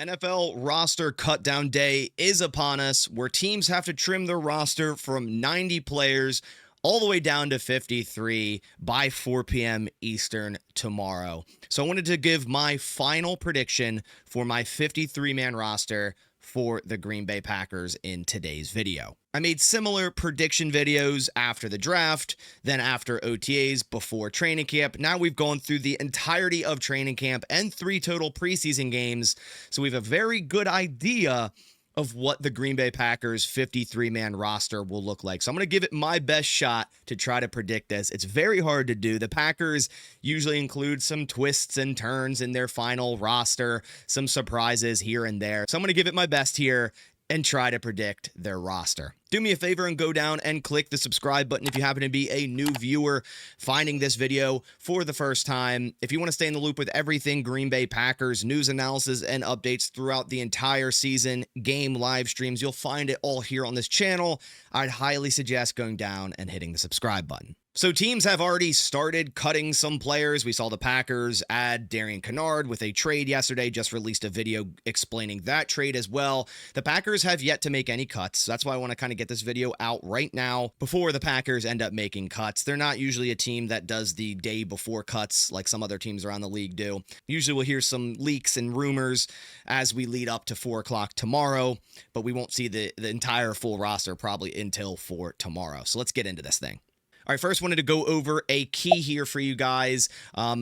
NFL roster cutdown day is upon us, where teams have to trim their roster from 90 players all the way down to 53 by 4 p.m. Eastern tomorrow. So I wanted to give my final prediction for my 53-man roster for the Green Bay Packers in today's video. I made similar prediction videos after the draft, then after OTAs, before training camp. Now we've gone through the entirety of training camp and 3 total preseason games, so we have a very good idea of what the Green Bay Packers 53-man roster will look like. So I'm going to give it my best shot to try to predict this. It's very hard to do. The Packers usually include some twists and turns in their final roster, some surprises here and there. So I'm going to give it my best here and try to predict their roster. Do me a favor and go down and click the subscribe button if you happen to be a new viewer finding this video for the first time. If you want to stay in the loop with everything Green Bay Packers, news analysis, and updates throughout the entire season, game live streams, you'll find it all here on this channel. I'd highly suggest going down and hitting the subscribe button. So teams have already started cutting some players. We saw the Packers add Darian Kennard with a trade yesterday, just released a video explaining that trade as well. The Packers have yet to make any cuts. That's why I want to kind of get this video out right now before the Packers end up making cuts. They're not usually a team that does the day before cuts like some other teams around the league do. Usually we'll hear some leaks and rumors as we lead up to 4 o'clock tomorrow, but we won't see the entire full roster probably until 4 tomorrow. So let's get into this thing. All right, first wanted to go over a key here for you guys.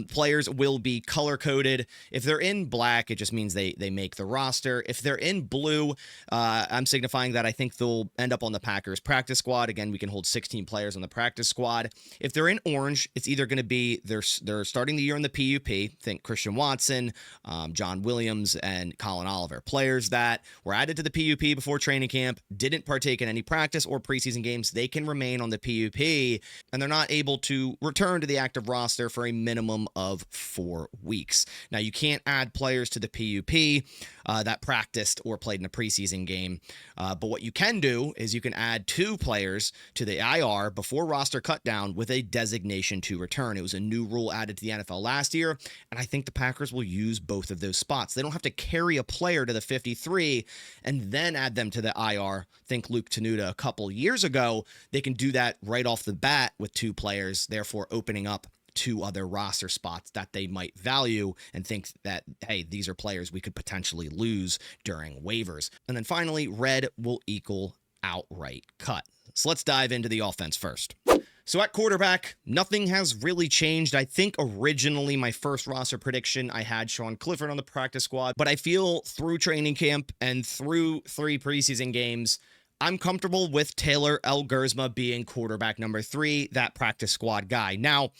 Players will be color-coded. If they're in black, it just means they make the roster. If they're in blue, I'm signifying that I think they'll end up on the Packers practice squad. Again, we can hold 16 players on the practice squad. If they're in orange, it's either going to be they're starting the year in the PUP. Think Kristian Watson, John Williams, and Colin Oliver. Players that were added to the PUP before training camp, didn't partake in any practice or preseason games. They can remain on the PUP, and they're not able to return to the active roster for a minimum of 4 weeks. Now, you can't add players to the PUP that practiced or played in a preseason game, but what you can do is you can add 2 players to the IR before roster cutdown with a designation to return. It was a new rule added to the NFL last year, and I think the Packers will use both of those spots. They don't have to carry a player to the 53 and then add them to the IR. Think Luke Tenuta a couple years ago. They can do that right off the bat with 2 players, therefore opening up 2 other roster spots that they might value and think that, hey, these are players we could potentially lose during waivers. And then finally, red will equal outright cut. So let's dive into the offense first. So at quarterback, nothing has really changed. I think originally my first roster prediction, I had Sean Clifford on the practice squad, but I feel through training camp and through 3 preseason games, I'm comfortable with Taylor Elgersma being quarterback number 3, that practice squad guy. Now,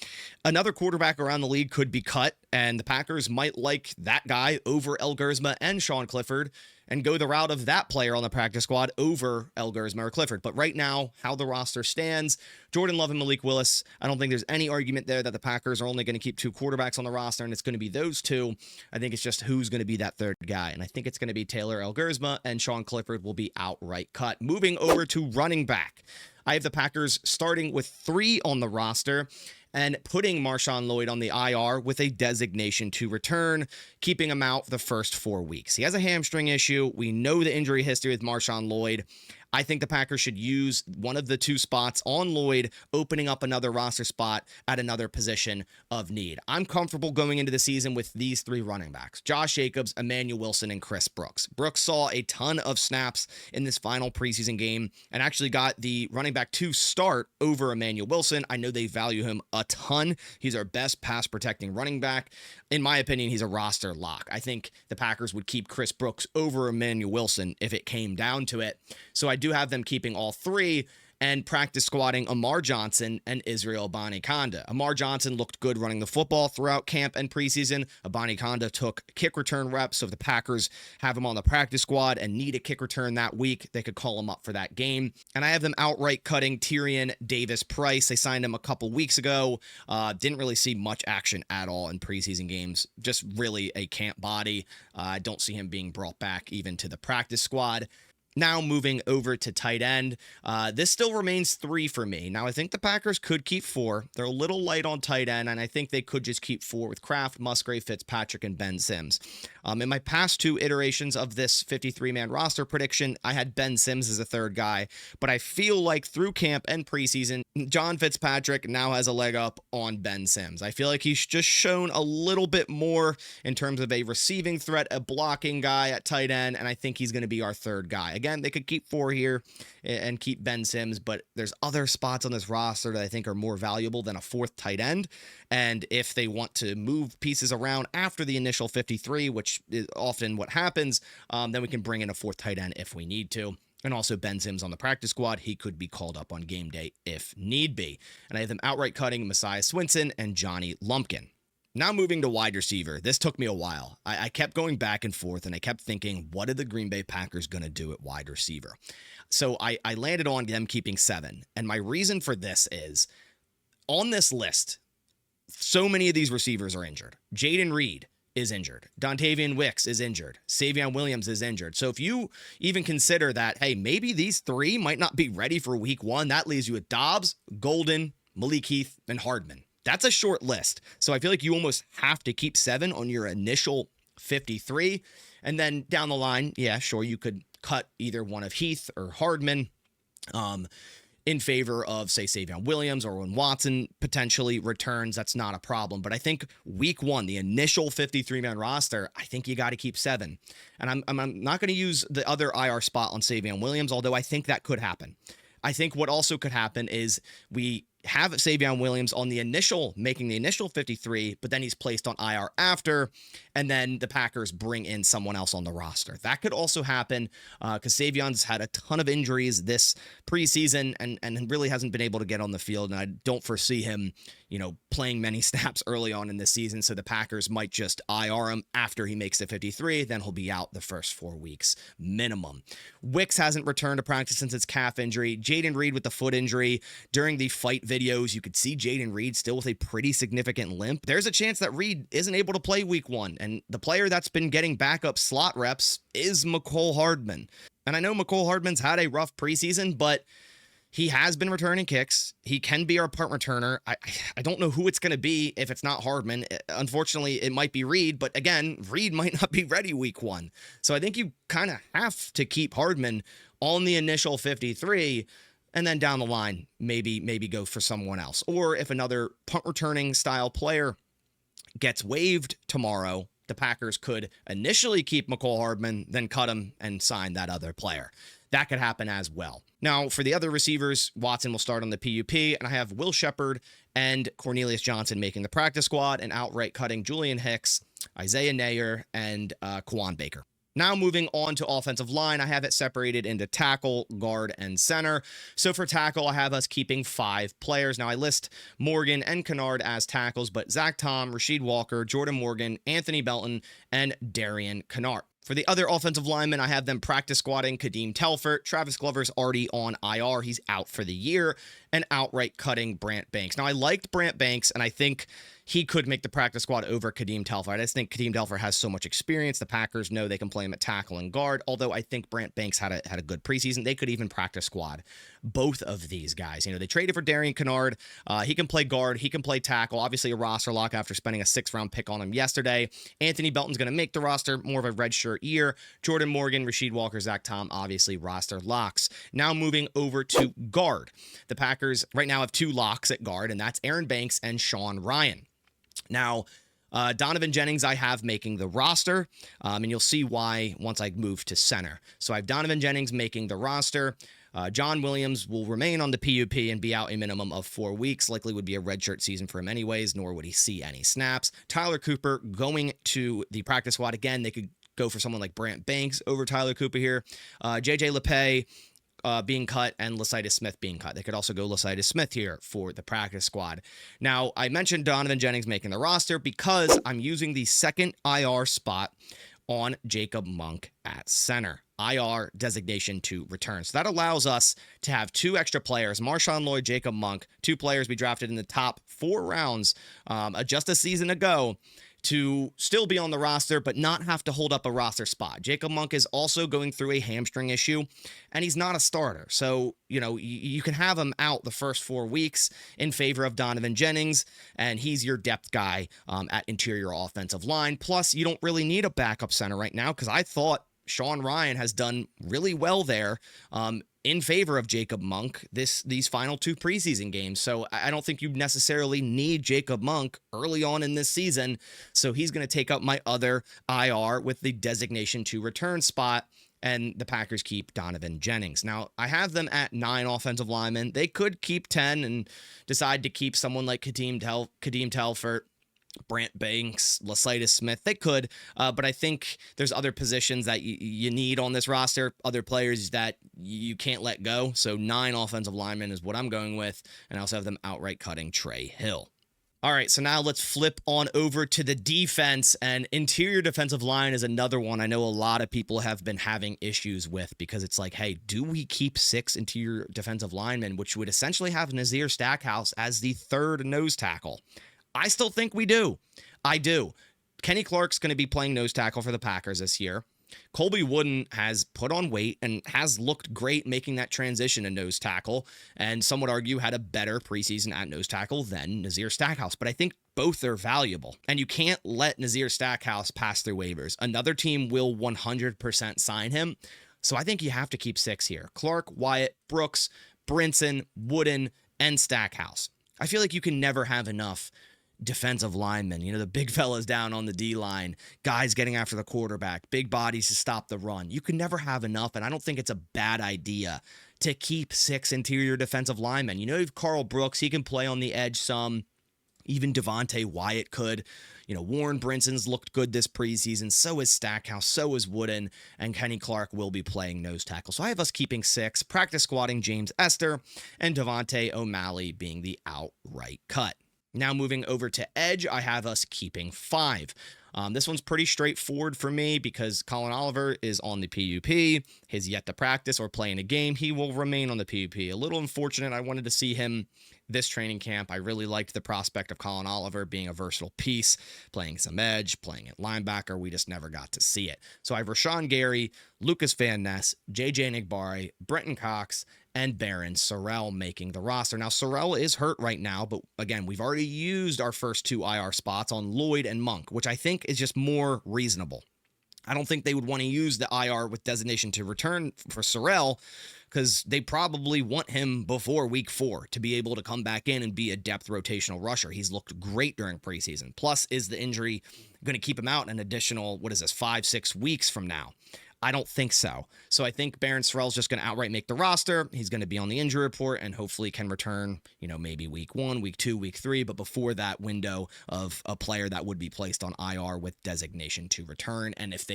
another quarterback around the league could be cut, and the Packers might like that guy over Elgersma and Sean Clifford and go the route of that player on the practice squad over Elgersma or Clifford. But right now, how the roster stands, Jordan Love and Malik Willis, I don't think there's any argument there that the Packers are only going to keep 2 quarterbacks on the roster, and it's going to be those 2. I think it's just who's going to be that third guy, and I think it's going to be Taylor Elgersma, and Sean Clifford will be outright cut. Moving over to running back, I have the Packers starting with 3 on the roster and putting Marshawn Lloyd on the IR with a designation to return, keeping him out for the first 4 weeks. He has a hamstring issue. We know the injury history with Marshawn Lloyd. I think the Packers should use one of the 2 spots on Lloyd, opening up another roster spot at another position of need. I'm comfortable going into the season with these 3 running backs: Josh Jacobs, Emmanuel Wilson, and Chris Brooks. Brooks saw a ton of snaps in this final preseason game and actually got the running back 2 start over Emmanuel Wilson. I know they value him a ton. He's our best pass protecting running back. In my opinion, he's a roster lock. I think the Packers would keep Chris Brooks over Emmanuel Wilson if it came down to it. So I do have them keeping all 3 and practice squatting Amar Johnson and Israel Abanikanda. Amar Johnson looked good running the football throughout camp and preseason. Abanikanda took kick return reps, so if the Packers have him on the practice squad and need a kick return that week, they could call him up for that game. And I have them outright cutting Tyrion Davis-Price. They signed him a couple weeks ago. Didn't really see much action at all in preseason games. Just really a camp body. I don't see him being brought back even to the practice squad. Now moving over to tight end, this still remains 3 for me. Now I think the Packers could keep 4. They're a little light on tight end, and I think they could just keep 4 with Kraft, Musgrave, Fitzpatrick, and Ben Sims. In my past two iterations of this 53-man roster prediction, I had Ben Simmons as a third guy, but I feel like through camp and preseason, John Fitzpatrick now has a leg up on Ben Simmons. I feel like he's just shown a little bit more in terms of a receiving threat, a blocking guy at tight end, and I think he's going to be our third guy. Again, they could keep 4 here and keep Ben Simmons, but there's other spots on this roster that I think are more valuable than a 4th tight end. And if they want to move pieces around after the initial 53, which is often what happens, then we can bring in a 4th tight end if we need to. And also Ben Simmons on the practice squad. He could be called up on game day if need be. And I have them outright cutting Messiah Swinson and Johnny Lumpkin. Now moving to wide receiver. This took me a while. I kept going back and forth, and I kept thinking, what are the Green Bay Packers going to do at wide receiver? So I landed on them keeping 7. And my reason for this is, on this list, so many of these receivers are injured. Jaden Reed is injured. Dontavian Wicks is injured. Savion Williams is injured. So if you even consider that, hey, maybe these 3 might not be ready for week 1, that leaves you with Dobbs, Golden, Malik Heath, and Hardman. That's a short list. So I feel like you almost have to keep 7 on your initial 53. And then down the line, yeah, sure, you could cut either one of Heath or Hardman in favor of, say, Savion Williams, or when Watson potentially returns. That's not a problem. But I think week 1, the initial 53-man roster, I think you got to keep 7. And I'm not going to use the other IR spot on Savion Williams, although I think that could happen. I think what also could happen is we have Savion Williams on the initial, making the initial 53, but then he's placed on IR after, and then the Packers bring in someone else on the roster. That could also happen because Savion's had a ton of injuries this preseason and really hasn't been able to get on the field, and I don't foresee him, playing many snaps early on in this season, so the Packers might just IR him after he makes the 53, then he'll be out the first 4 weeks minimum. Wicks hasn't returned to practice since his calf injury. Jaden Reed with the foot injury. During the fight videos, you could see Jaden Reed still with a pretty significant limp. There's a chance that Reed isn't able to play week 1, and the player that's been getting backup slot reps is Mecole Hardman. And I know Mecole Hardman's had a rough preseason, but he has been returning kicks. He can be our punt returner. I don't know who it's going to be if it's not Hardman. Unfortunately, it might be Reed, but again, Reed might not be ready week 1. So I think you kind of have to keep Hardman on the initial 53, and then down the line, maybe go for someone else. Or if another punt returning style player gets waived tomorrow, the Packers could initially keep Mecole Hardman, then cut him and sign that other player. That could happen as well. Now, for the other receivers, Watson will start on the PUP, and I have Will Shepard and Cornelius Johnson making the practice squad and outright cutting Julian Hicks, Isaiah Nayer, and Quan Baker. Now moving on to offensive line, I have it separated into tackle, guard, and center. So for tackle, I have us keeping 5 players. Now I list Morgan and Kennard as tackles, but Zach Tom, Rasheed Walker, Jordan Morgan, Anthony Belton, and Darian Kennard. For the other offensive linemen, I have them practice squatting Kadeem Telfort. Travis Glover's already on IR. He's out for the year. And outright cutting Brant Banks. Now, I liked Brant Banks, and I think he could make the practice squad over Kadeem Telfort. I just think Kadeem Telfort has so much experience. The Packers know they can play him at tackle and guard, although I think Brant Banks had a good preseason. They could even practice squad both of these guys. They traded for Darian Kennard. He can play guard. He can play tackle. Obviously, a roster lock after spending a 6th-round pick on him yesterday. Anthony Belton's going to make the roster, more of a redshirt year. Jordan Morgan, Rasheed Walker, Zach Tom, obviously roster locks. Now moving over to guard. The Packers right now have 2 locks at guard, and that's Aaron Banks and Sean Ryan. Now, Donovan Jennings I have making the roster, and you'll see why once I move to center. So I have Donovan Jennings making the roster. John Williams will remain on the PUP and be out a minimum of 4 weeks. Likely would be a redshirt season for him anyways, nor would he see any snaps. Tyler Cooper going to the practice squad. Again, they could go for someone like Brant Banks over Tyler Cooper here. JJ LePay being cut and Lecitus Smith being cut. They could also go Lecitus Smith here for the practice squad. Now, I mentioned Donovan Jennings making the roster because I'm using the second IR spot on Jacob Monk at center. IR designation to return. So that allows us to have 2 extra players, Marshawn Lloyd, Jacob Monk, 2 players we drafted in the top 4 rounds just a season ago, to still be on the roster, but not have to hold up a roster spot. Jacob Monk is also going through a hamstring issue, and he's not a starter. So, you can have him out the first 4 weeks in favor of Donovan Jennings, and he's your depth guy at interior offensive line. Plus, you don't really need a backup center right now, because I thought Sean Ryan has done really well there in favor of Jacob Monk these final 2 preseason games. So I don't think you necessarily need Jacob Monk early on in this season. So he's going to take up my other IR with the designation to return spot, and the Packers keep Donovan Jennings. Now, I have them at 9 offensive linemen. They could keep 10 and decide to keep someone like Kadeem Telfort, Brant Banks, Lasitis Smith. They could, but I think there's other positions that you need on this roster, other players that you can't let go. So 9 offensive linemen is what I'm going with, and I also have them outright cutting Trey Hill. All right, so now let's flip on over to the defense, and interior defensive line is another one I know a lot of people have been having issues with, because it's like, hey, do we keep 6 interior defensive linemen, which would essentially have Nazir Stackhouse as the 3rd nose tackle? I still think we do. I do. Kenny Clark's going to be playing nose tackle for the Packers this year. Colby Wooden has put on weight and has looked great making that transition to nose tackle, and some would argue had a better preseason at nose tackle than Nazir Stackhouse. But I think both are valuable, and you can't let Nazir Stackhouse pass through waivers. Another team will 100% sign him, so I think you have to keep 6 here. Clark, Wyatt, Brooks, Brinson, Wooden, and Stackhouse. I feel like you can never have enough defensive linemen, the big fellas down on the D-line, guys getting after the quarterback, big bodies to stop the run. You can never have enough, and I don't think it's a bad idea to keep 6 interior defensive linemen. You have Carl Brooks, he can play on the edge some. Even Devontae Wyatt could. Warren Brinson's looked good this preseason. So is Stackhouse. So is Wooden. And Kenny Clark will be playing nose tackle. So I have us keeping 6, practice squatting James Esther, and Devontae O'Malley being the outright cut. Now moving over to edge, I have us keeping 5. This one's pretty straightforward for me because Colin Oliver is on the PUP. He's yet to practice or play in a game. He will remain on the PUP. A little unfortunate. I wanted to see him this training camp. I really liked the prospect of Colin Oliver being a versatile piece, playing some edge, playing at linebacker. We just never got to see it. So I have Rashawn Gary, Lucas Van Ness, JJ Nigbari, Brenton Cox, and Barron Sorrell making the roster. Now, Sorrell is hurt right now, but again, we've already used our first 2 IR spots on Lloyd and Monk, which I think is just more reasonable. I don't think they would want to use the IR with designation to return for Sorrell, because they probably want him before week 4 to be able to come back in and be a depth rotational rusher. He's looked great during preseason. Plus, is the injury going to keep him out an additional, 5-6 weeks from now? I don't think so. So I think Barron Sorrell's just going to outright make the roster. He's going to be on the injury report and hopefully can return, maybe week 1, week 2, week 3, but before that window of a player that would be placed on IR with designation to return. And if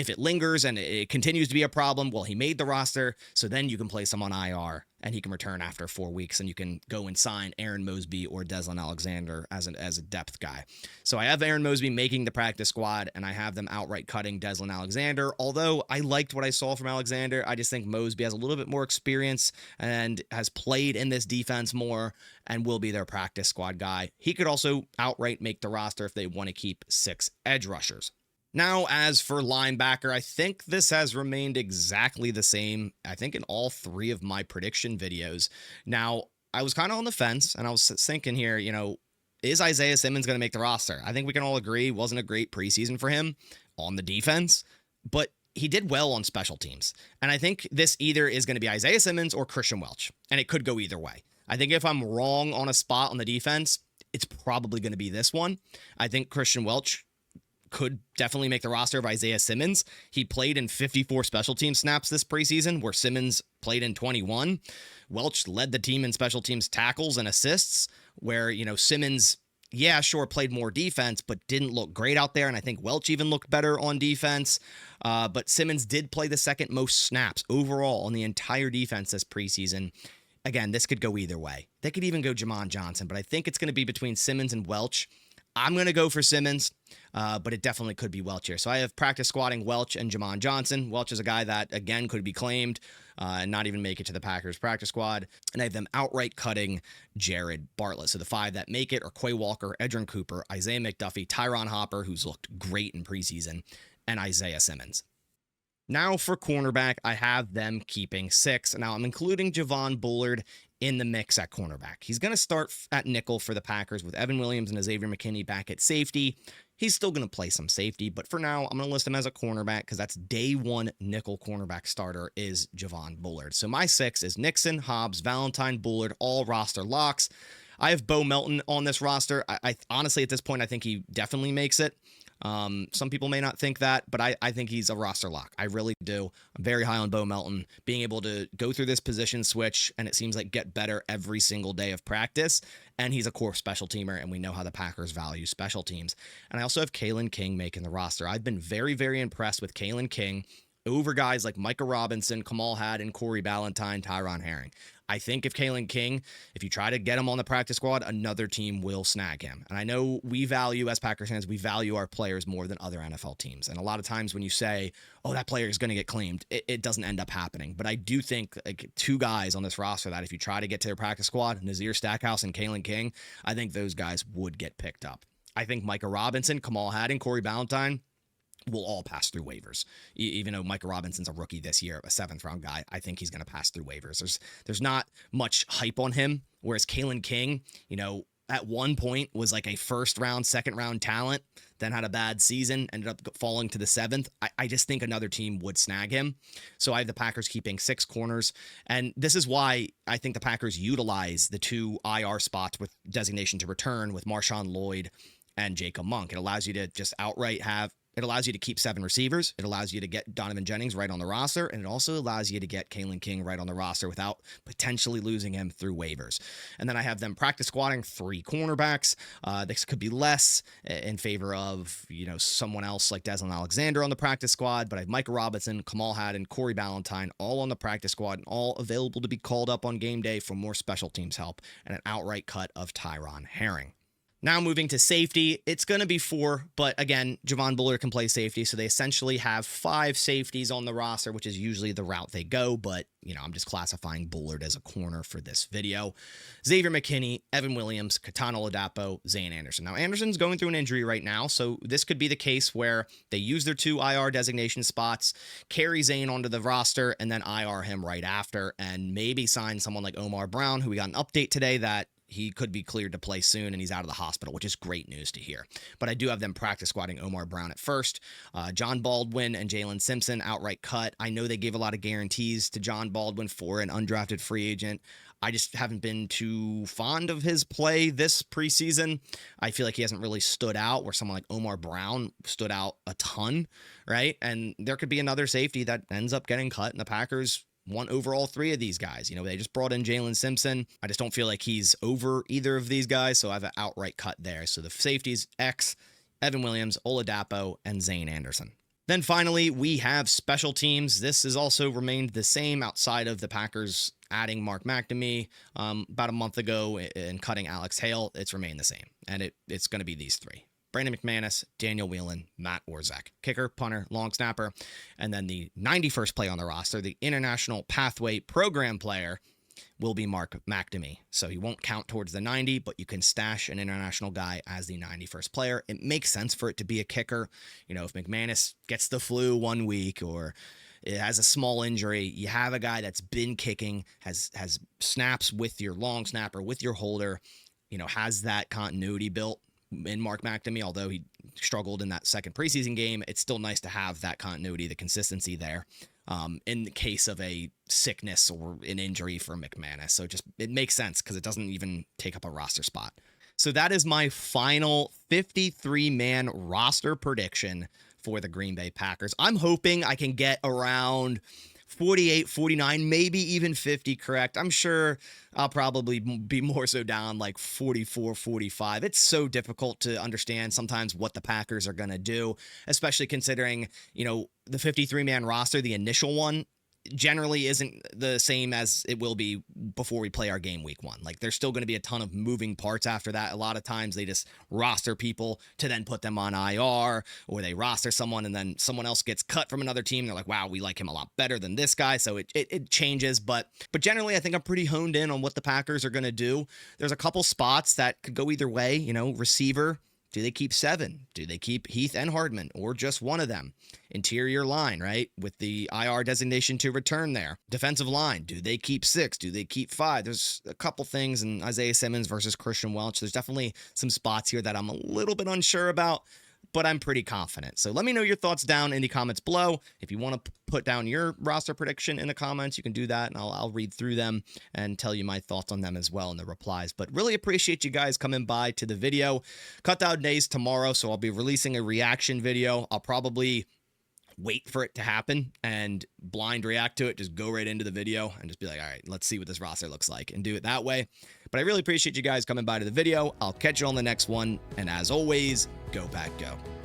it lingers and it continues to be a problem, well, he made the roster, so then you can place him on IR and he can return after 4 weeks, and you can go and sign Aaron Mosby or Deslin Alexander as a depth guy. So I have Aaron Mosby making the practice squad, and I have them outright cutting Deslin Alexander. Although I liked what I saw from Alexander, I just think Mosby has a little bit more experience and has played in this defense more and will be their practice squad guy. He could also outright make the roster if they want to keep 6 edge rushers. Now, as for linebacker, I think this has remained exactly the same, I think, in all 3 of my prediction videos. Now, I was kind of on the fence, and I was thinking here, is Isaiah Simmons going to make the roster? I think we can all agree it wasn't a great preseason for him on the defense, but he did well on special teams. And I think this either is going to be Isaiah Simmons or Kristian Welch, and it could go either way. I think if I'm wrong on a spot on the defense, it's probably going to be this one. I think Kristian Welch could definitely make the roster of Isaiah Simmons. He played in 54 special team snaps this preseason, where Simmons played in 21. Welch led the team in special teams tackles and assists, where, Simmons, played more defense, but didn't look great out there. And I think Welch even looked better on defense. But Simmons did play the second most snaps overall on the entire defense this preseason. Again, this could go either way. They could even go Jamon Johnson, but I think it's going to be between Simmons and Welch. I'm going to go for Simmons, but it definitely could be Welch here. So I have practice squatting Welch and Jamon Johnson. Welch is a guy that, again, could be claimed and not even make it to the Packers practice squad. And I have them outright cutting Jared Bartlett. So the 5 that make it are Quay Walker, Edgerrin Cooper, Isaiah McDuffie, Tyron Hopper, who's looked great in preseason, and Isaiah Simmons. Now for cornerback, I have them keeping 6. Now I'm including Javon Bullard in the mix at cornerback. He's going to start at nickel for the Packers with Evan Williams and Xavier McKinney back at safety. He's still going to play some safety, but for now, I'm going to list him as a cornerback because that's day 1 nickel cornerback starter is Javon Bullard. So my 6 is Nixon, Hobbs, Valentine, Bullard, all roster locks. I have Bo Melton on this roster. I honestly, at this point, I think he definitely makes it. Some people may not think that, but I think he's a roster lock. I really do. I'm very high on Bo Melton being able to go through this position switch, and it seems like get better every single day of practice. And he's a core special teamer, and we know how the Packers value special teams. And I also have Kalen King making the roster. I've been very, very impressed with Kalen King over guys like Micah Robinson, Kamal Haddon, Corey Ballantyne, Tyron Herring. I think if Kalen King, if you try to get him on the practice squad, another team will snag him. And I know we value, as Packers fans, we value our players more than other NFL teams. And a lot of times when you say, oh, that player is going to get claimed, it doesn't end up happening. But I do think like 2 guys on this roster that if you try to get to their practice squad, Nazir Stackhouse and Kalen King, I think those guys would get picked up. I think Micah Robinson, Kamal Haddon, Corey Ballantyne will all pass through waivers. Even though Micah Robinson's a rookie this year, a 7th-round guy, I think he's going to pass through waivers. There's not much hype on him, whereas Kalen King, at one point was like a 1st-round, 2nd-round talent, then had a bad season, ended up falling to the 7th. I just think another team would snag him. So I have the Packers keeping 6 corners, and this is why I think the Packers utilize the 2 IR spots with designation to return with Marshawn Lloyd and Jacob Monk. It allows you to just outright it allows you to keep 7 receivers. It allows you to get Donovan Jennings right on the roster. And it also allows you to get Kalen King right on the roster without potentially losing him through waivers. And then I have them practice squatting 3 cornerbacks. This could be less in favor of, someone else like Desmond Alexander on the practice squad. But I have Micah Robinson, Kamal Haddon, Corey Ballantyne, all on the practice squad and all available to be called up on game day for more special teams help and an outright cut of Tyron Herring. Now moving to safety, it's going to be 4, but again, Javon Bullard can play safety, so they essentially have 5 safeties on the roster, which is usually the route they go, but, I'm just classifying Bullard as a corner for this video. Xavier McKinney, Evan Williams, Katana Ladapo, Zane Anderson. Now, Anderson's going through an injury right now, so this could be the case where they use their 2 IR designation spots, carry Zane onto the roster, and then IR him right after, and maybe sign someone like Omar Brown, who we got an update today that he could be cleared to play soon, and he's out of the hospital, which is great news to hear. But I do have them practice squatting Omar Brown at first. John Baldwin and Jalen Simpson outright cut. I know they gave a lot of guarantees to John Baldwin for an undrafted free agent. I just haven't been too fond of his play this preseason. I feel like he hasn't really stood out where someone like Omar Brown stood out a ton, right? And there could be another safety that ends up getting cut, and the Packers want over all 3 of these guys. They just brought in Jalen Simpson. I just don't feel like he's over either of these guys, so I have an outright cut there. So the safeties, X, Evan Williams, Oladapo, and Zane Anderson. Then finally, we have special teams. This has also remained the same outside of the Packers adding Mark McNamee about a month ago and cutting Alex Hale. It's remained the same, and it's going to be these 3. Brandon McManus, Daniel Whelan, Matt Orzech. Kicker, punter, long snapper. And then the 91st player on the roster, the International Pathway Program player, will be Mark McNamee. So he won't count towards the 90, but you can stash an international guy as the 91st player. It makes sense for it to be a kicker. If McManus gets the flu one week or it has a small injury, you have a guy that's been kicking, has snaps with your long snapper, with your holder, has that continuity built in Mark McNamee. Although he struggled in that 2nd preseason game, it's still nice to have that continuity, the consistency there in the case of a sickness or an injury for McManus. So it makes sense because it doesn't even take up a roster spot. So that is my final 53-man roster prediction for the Green Bay Packers. I'm hoping I can get around 48, 49, maybe even 50 correct. I'm sure I'll probably be more so down like 44, 45. It's so difficult to understand sometimes what the Packers are going to do, especially considering, the 53-man roster, the initial one, generally isn't the same as it will be before we play our game week 1. Like, there's still going to be a ton of moving parts after that. A lot of times they just roster people to then put them on IR, or they roster someone and then someone else gets cut from another team. They're like, wow, we like him a lot better than this guy. So it changes. But generally, I think I'm pretty honed in on what the Packers are going to do. There's a couple spots that could go either way. Receiver. Do they keep 7? Do they keep Heath and Hardman, or just one of them? Interior line, right, with the IR designation to return there. Defensive line, do they keep 6? Do they keep 5? There's a couple things in Isaiah Simmons versus Kristian Welch. There's definitely some spots here that I'm a little bit unsure about, but I'm pretty confident. So let me know your thoughts down in the comments below. If you want to put down your roster prediction in the comments, you can do that, and I'll read through them and tell you my thoughts on them as well in the replies. But really appreciate you guys coming by to the video. Cut down days tomorrow, so I'll be releasing a reaction video. I'll probably wait for it to happen and blind react to it. Just go right into the video and just be like, all right, let's see what this roster looks like, and do it that way. But I really appreciate you guys coming by to the video. I'll catch you on the next one. And as always, go Pack Go.